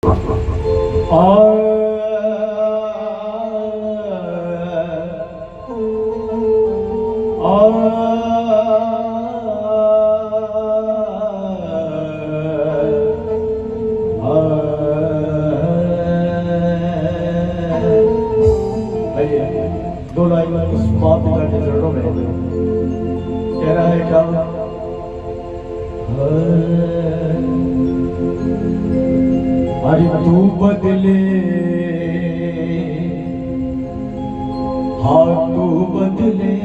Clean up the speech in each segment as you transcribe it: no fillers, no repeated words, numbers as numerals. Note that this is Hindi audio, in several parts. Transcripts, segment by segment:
दो लाइन उस माँ पिता के चरणों में कह रहा है क्या? अरे तू बदले, हाँ तू बदले,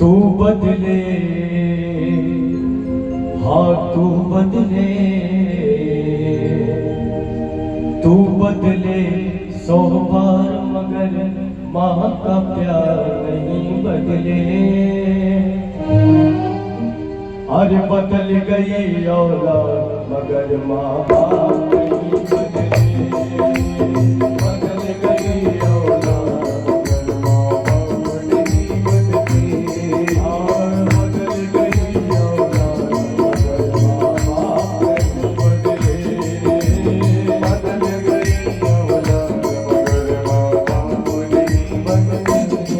तू बदले, हाँ तू बदले, तू बदले 100 बार मगर माँ का प्यार नहीं बदले। अरे बदल गई औलाद मगर माँ बाप नहीं बदले। बदल गई औलाद मगर माँ बाप नहीं बदले। और बदल गई औलाद मगर माँ बाप नहीं बदले। बदल गई औलाद मगर माँ बाप नहीं बदले।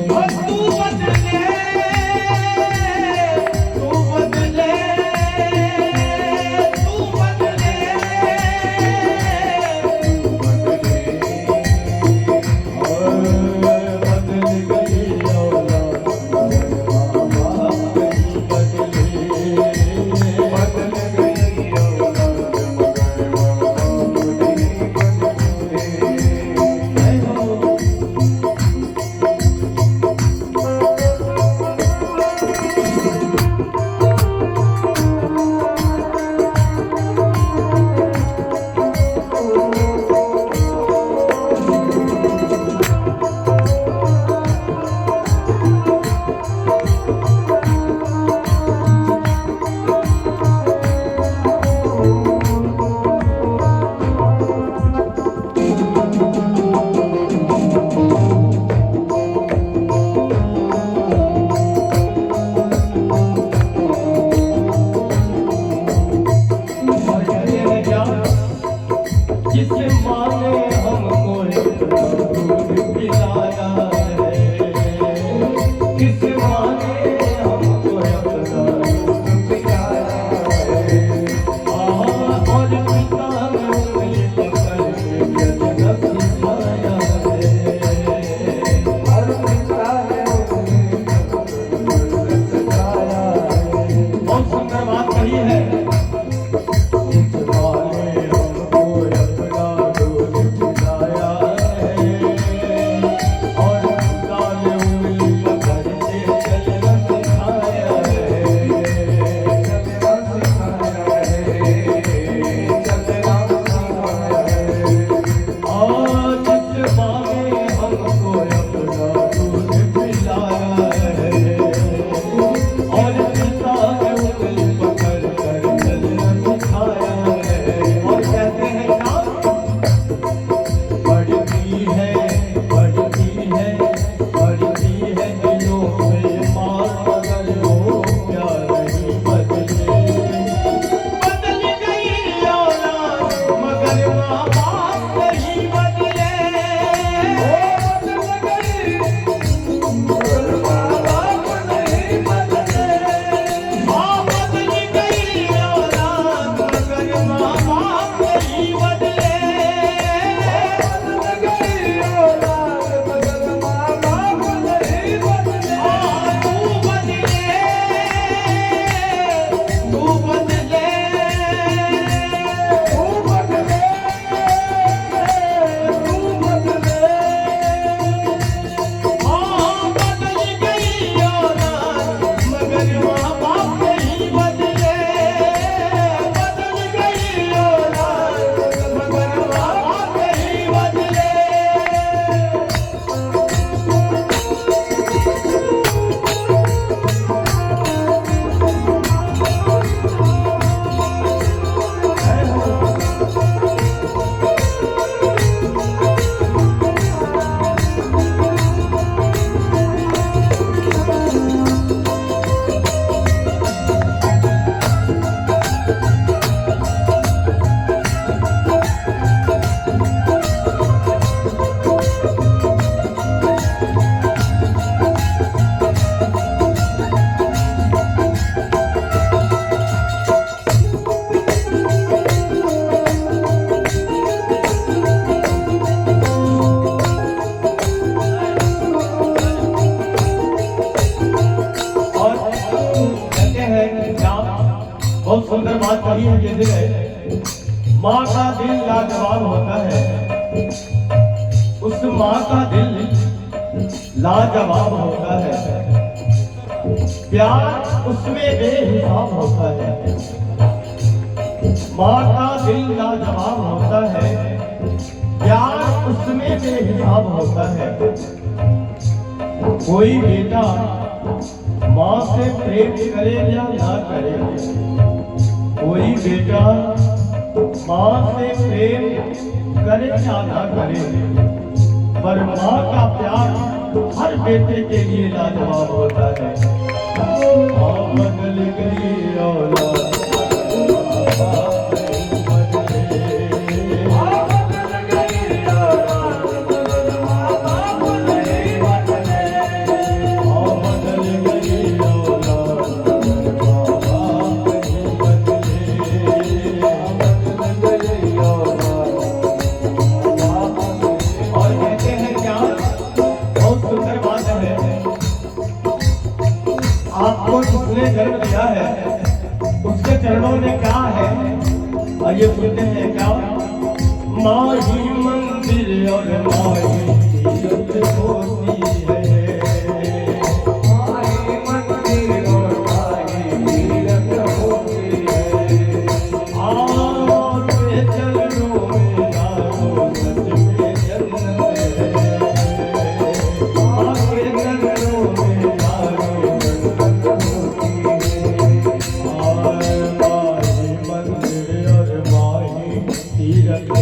जिससे माँ ने हमको इतना दूध पिलाया है, जिस माँ ने हमको अपना दूध पिलाया है। और पिता ने उंगली पकड़ के कितना सिखाया है। और पिता ने उंगली पकड़ के सिखाया है। बहुत सुंदर बात कही है। और पिता ने उंगली पकड़ कर बहुत सुंदर बात कही है कि दिल माँ का दिल लाजवाब होता है, उस माँ का दिल लाजवाब होता है, प्यार उसमें बेहिसाब होता है। माँ का दिल लाजवाब होता है, प्यार उसमें बेहिसाब होता है। कोई बेटा माँ से प्रेम करे या ना करे, कोई बेटा माँ से प्रेम करे या ना करे, पर माँ का प्यार हर बेटे के लिए लाजवाब होता है। बदल गई औलाद आपको जिसने जन्म दिया है उसके चरणों में क्या है, आइए सुनते हैं क्या। माँ ही मंदिर और माँ ही तीरथ होती है, माँ ही मंदिर और माँ ही तीरथ होती है। आपके चरणों में यारो सच में जन्नत है, आपके चरणों में यारो तीरथ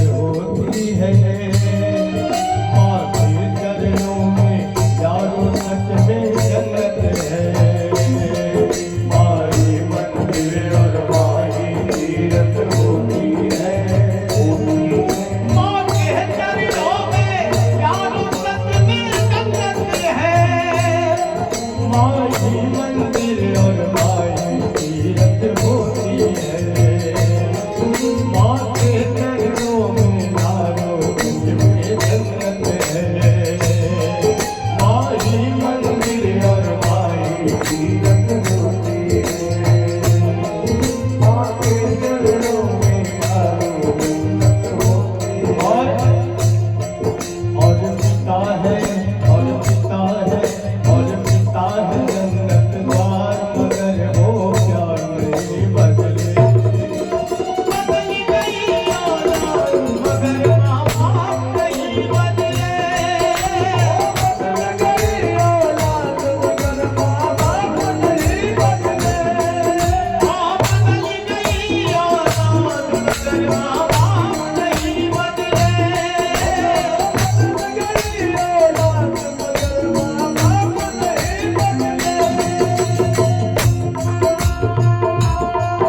होती है। माँ के चरणों में यारो सच में जन्नत है, माही मंदिर और माही तीरथ होती है। माँ के चरणों में यारो सच में जन्नत है, माही मंदिर और माही तीरथ होती है। माँ के चरणों में यारो सच में जन्नत है, माही मंदिर और माही तीरथ होती है। माँ के चरणों में यारो जन्नत होती है। और पिता है और पिता है और पिता है